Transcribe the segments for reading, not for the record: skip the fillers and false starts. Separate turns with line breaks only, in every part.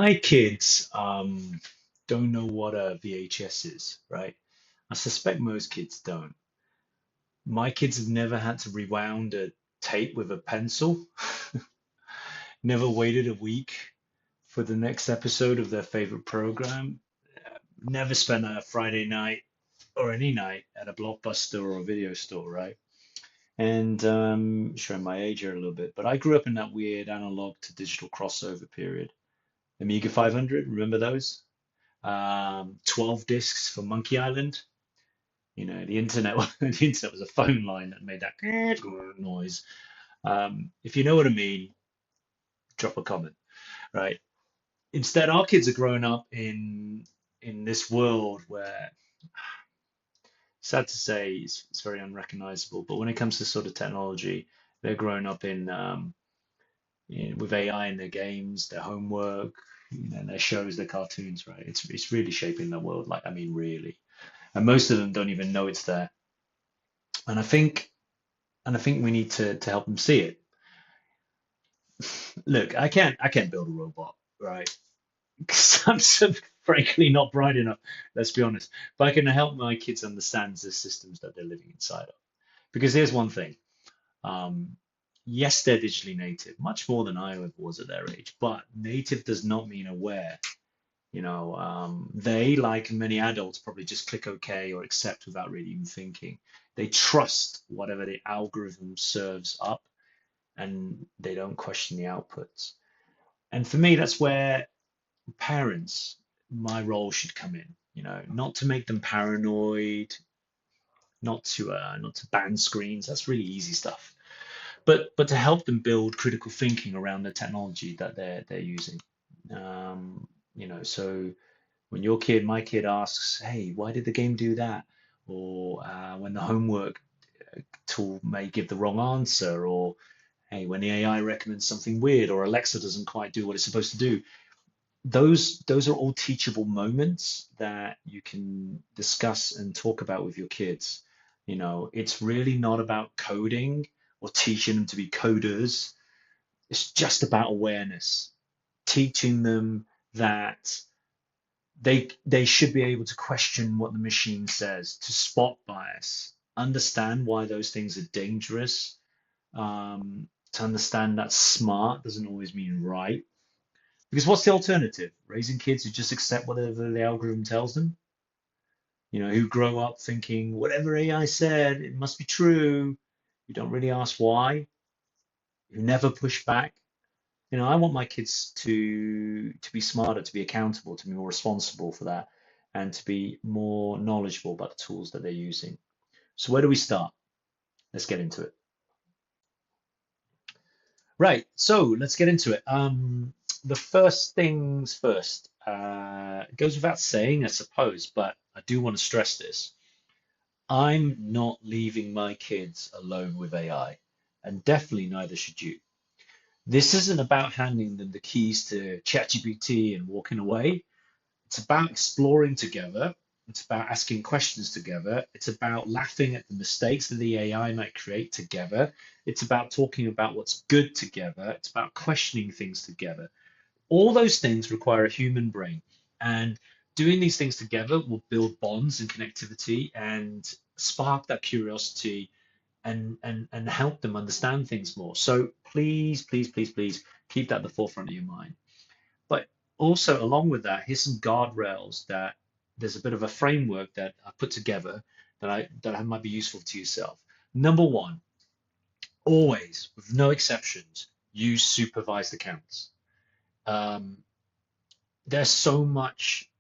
My kids don't know what a VHS is, right? I suspect most kids don't. My kids have never had to rewound a tape with a pencil, never waited a week for the next episode of their favorite program, never spent a Friday night or any night at a Blockbuster or a video store, right? And showing my age here a little bit, but I grew up in that weird analog to digital crossover period. Amiga 500, remember those? 12 discs for Monkey Island. The internet, the internet was a phone line that made that noise. If you know what I mean, drop a comment, right? Instead, our kids are growing up in this world where, sad to say, it's very unrecognizable. But when it comes to sort of technology, they're growing up with AI in their games, their homework, their shows, their cartoons, right? It's really shaping their world. Like, I mean, really. And most of them don't even know it's there. And I think we need to help them see it. Look, I can't build a robot, right? 'Cause I'm frankly not bright enough. Let's be honest. But I can help my kids understand the systems that they're living inside of. Because here's one thing. Um, yes, they're digitally native, much more than I ever was at their age. But native does not mean aware. They, like many adults, probably just click OK or accept without really even thinking. They trust whatever the algorithm serves up, and they don't question the outputs. And for me, that's where parents, my role should come in. Not to make them paranoid, not to ban screens. That's really easy stuff. But to help them build critical thinking around the technology that they're using. So when my kid asks, "Hey, why did the game do that?" Or when the homework tool may give the wrong answer, or hey, when the AI recommends something weird, or Alexa doesn't quite do what it's supposed to do, those are all teachable moments that you can discuss and talk about with your kids. It's really not about coding or teaching them to be coders. It's just about awareness, teaching them that they should be able to question what the machine says, to spot bias, understand why those things are dangerous, to understand that smart doesn't always mean right. Because what's the alternative? Raising kids who just accept whatever the algorithm tells them? Who grow up thinking whatever AI said, it must be true. You don't really ask why. You never push back. I want my kids to be smarter, to be accountable, to be more responsible for that, and to be more knowledgeable about the tools that they're using. So where do we start? Let's get into it. Right, so let's get into it. The first things first. It goes without saying, I suppose, but I do want to stress this. I'm not leaving my kids alone with AI, and definitely neither should you. This isn't about handing them the keys to ChatGPT and walking away. It's about exploring together. It's about asking questions together. It's about laughing at the mistakes that the AI might create together. It's about talking about what's good together. It's about questioning things together. All those things require a human brain. And doing these things together will build bonds and connectivity and spark that curiosity and help them understand things more. So please, please, please, please keep that at the forefront of your mind. But also, along with that, here's some guardrails that there's a bit of a framework that I put together that might be useful to yourself. Number one, always, with no exceptions, use supervised accounts. Um, there's so much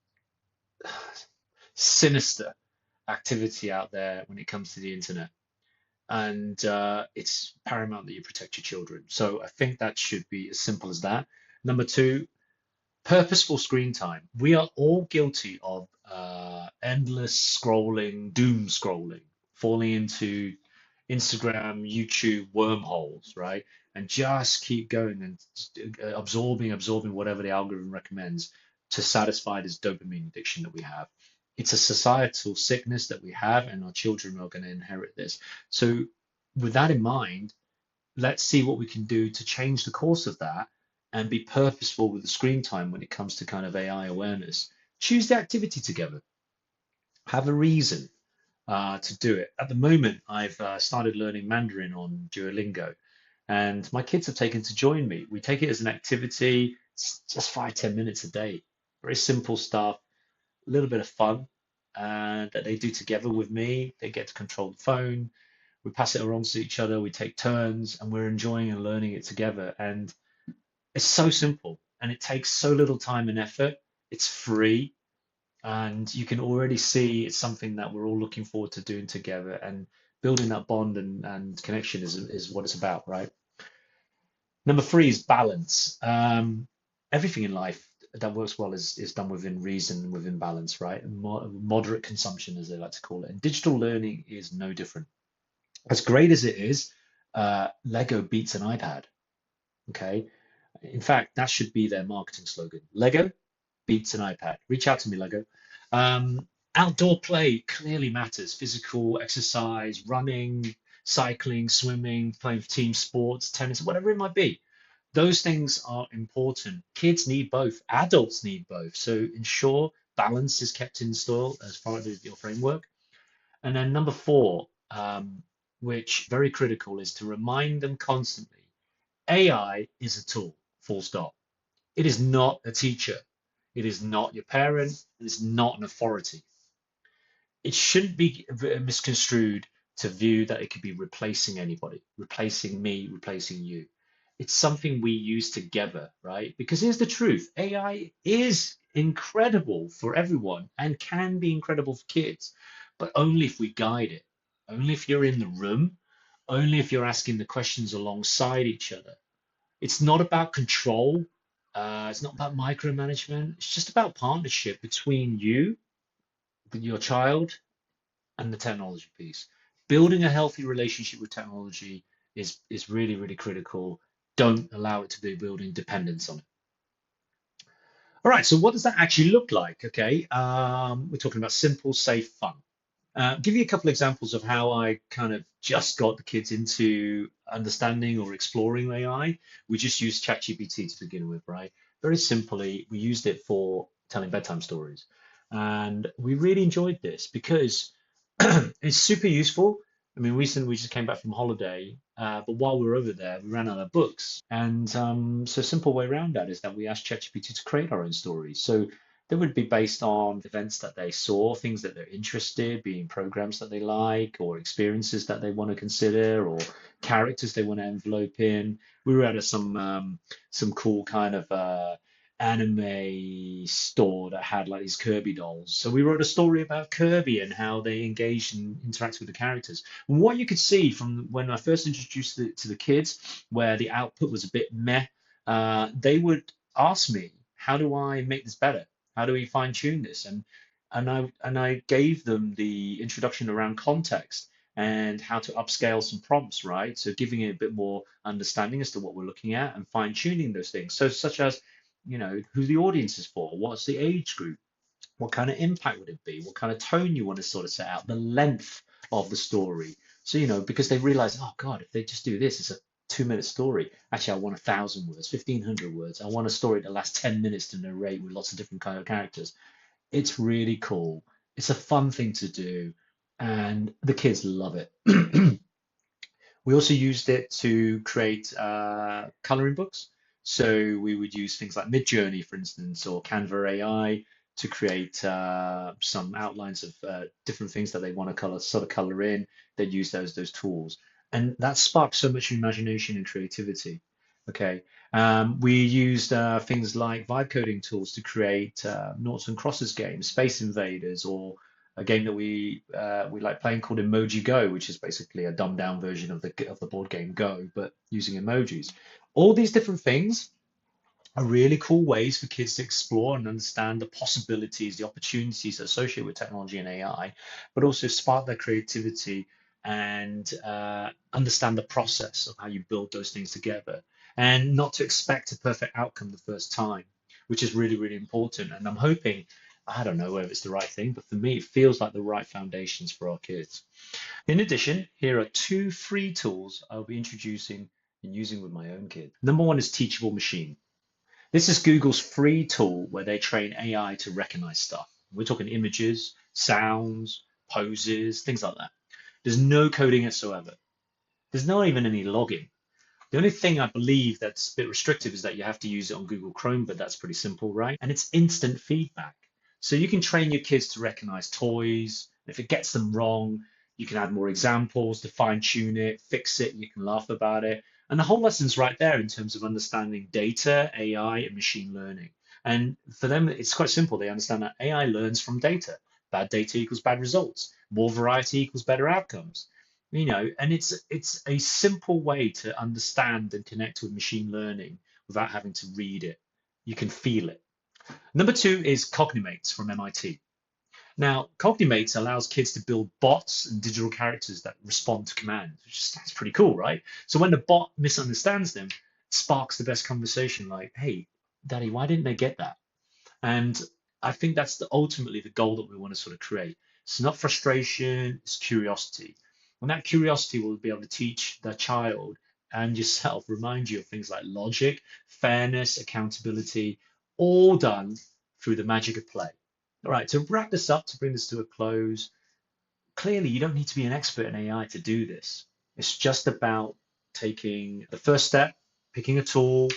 sinister activity out there when it comes to the internet, and it's paramount that you protect your children. So I think that should be as simple as that. Number two, purposeful screen time. We are all guilty of endless scrolling, doom scrolling, falling into Instagram, YouTube wormholes, right? And just keep going and absorbing whatever the algorithm recommends to satisfy this dopamine addiction that we have. It's a societal sickness that we have, and our children are going to inherit this. So, with that in mind, let's see what we can do to change the course of that and be purposeful with the screen time when it comes to kind of AI awareness. Choose the activity together. Have a reason to do it. At the moment, I've started learning Mandarin on Duolingo, and my kids have taken to join me. We take it as an activity. It's just 5, 10 minutes a day. Very simple stuff, a little bit of fun that they do together with me. They get to control the phone. We pass it around to each other. We take turns, and we're enjoying and learning it together. And it's so simple, and it takes so little time and effort. It's free, and you can already see it's something that we're all looking forward to doing together. And building that bond and connection is what it's about, right? Number three is balance. Everything in life that works well is done within reason, within balance, right? And moderate consumption, as they like to call it. And digital learning is no different. As great as it is, Lego beats an iPad. Okay. In fact, that should be their marketing slogan. Lego beats an iPad. Reach out to me, Lego. Outdoor play clearly matters. Physical exercise, running, cycling, swimming, playing team sports, tennis, whatever it might be. Those things are important. Kids need both. Adults need both. So ensure balance is kept in store as part of your framework. And then number four, which very critical, is to remind them constantly, AI is a tool, full stop. It is not a teacher. It is not your parent. It is not an authority. It shouldn't be misconstrued to view that it could be replacing anybody, replacing me, replacing you. It's something we use together, right? Because here's the truth, AI is incredible for everyone and can be incredible for kids, but only if we guide it, only if you're in the room, only if you're asking the questions alongside each other. It's not about control. It's not about micromanagement. It's just about partnership between you, your child, and the technology piece. Building a healthy relationship with technology is really, really critical. Don't allow it to be building dependence on it. All right, so what does that actually look like? Okay, we're talking about simple, safe, fun. Give you a couple examples of how I kind of just got the kids into understanding or exploring AI. We just used ChatGPT to begin with, right? Very simply, we used it for telling bedtime stories. And we really enjoyed this because it's super useful. I mean, recently we just came back from holiday, but while we were over there, we ran out of books. And so a simple way around that is that we asked ChatGPT to create our own stories. So they would be based on events that they saw, things that they're interested, being programs that they like, or experiences that they want to consider, or characters they want to envelope in. We were at some cool kind of anime store that had like these Kirby dolls. So we wrote a story about Kirby and how they engaged and interacted with the characters. And what you could see from when I first introduced it to the kids, where the output was a bit meh, they would ask me, how do I make this better? How do we fine tune this? And I gave them the introduction around context and how to upscale some prompts, right? So giving it a bit more understanding as to what we're looking at and fine tuning those things. So such as, who the audience is for, what's the age group, what kind of impact would it be, what kind of tone you want to sort of set out, the length of the story. So, because they realize, oh God, if they just do this, it's a 2 minute story. Actually, I want 1,000 words, 1,500 words. I want a story that lasts 10 minutes to narrate with lots of different kind of characters. It's really cool. It's a fun thing to do, and the kids love it. We also used it to create coloring books. So we would use things like Midjourney, for instance, or Canva AI to create some outlines of different things that they want to color in. They'd use those tools, and that sparked so much imagination and creativity. Okay, we used things like vibe coding tools to create noughts and crosses games, Space Invaders, or a game that we like playing called Emoji Go, which is basically a dumbed down version of the board game Go, but using emojis. All these different things are really cool ways for kids to explore and understand the possibilities, the opportunities associated with technology and AI, but also spark their creativity and understand the process of how you build those things together, and not to expect a perfect outcome the first time, which is really, really important. And I'm hoping, I don't know whether it's the right thing, but for me, it feels like the right foundations for our kids. In addition, here are two free tools I'll be introducing and using with my own kids. Number one is Teachable Machine. This is Google's free tool where they train AI to recognize stuff. We're talking images, sounds, poses, things like that. There's no coding whatsoever. There's not even any logging. The only thing I believe that's a bit restrictive is that you have to use it on Google Chrome, but that's pretty simple, right? And it's instant feedback. So you can train your kids to recognize toys. If it gets them wrong, you can add more examples to fine tune it, fix it, you can laugh about it. And the whole lesson's right there in terms of understanding data, AI, and machine learning. And for them, it's quite simple. They understand that AI learns from data. Bad data equals bad results. More variety equals better outcomes. And it's a simple way to understand and connect with machine learning without having to read it. You can feel it. Number two is Cognimates from MIT. Now, Cognimates allows kids to build bots and digital characters that respond to commands, which sounds pretty cool, right? So when the bot misunderstands them, it sparks the best conversation like, hey, Daddy, why didn't they get that? And I think that's ultimately the goal that we want to sort of create. It's not frustration, it's curiosity. And that curiosity will be able to teach the child and yourself, remind you of things like logic, fairness, accountability, all done through the magic of play. All right, to wrap this up, to bring this to a close, clearly you don't need to be an expert in AI to do this. It's just about taking the first step, picking a tool,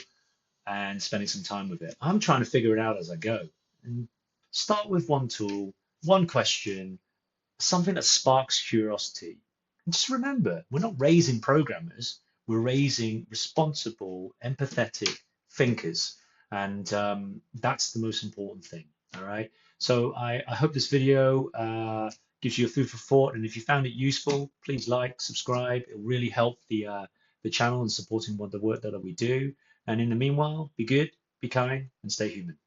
and spending some time with it. I'm trying to figure it out as I go. And start with one tool, one question, something that sparks curiosity. And just remember, we're not raising programmers, we're raising responsible, empathetic thinkers. And that's the most important thing. All right. So I hope this video gives you a food for thought. And if you found it useful, please like, subscribe. It will really help the channel and supporting what the work that we do. And in the meanwhile, be good, be kind, and stay human.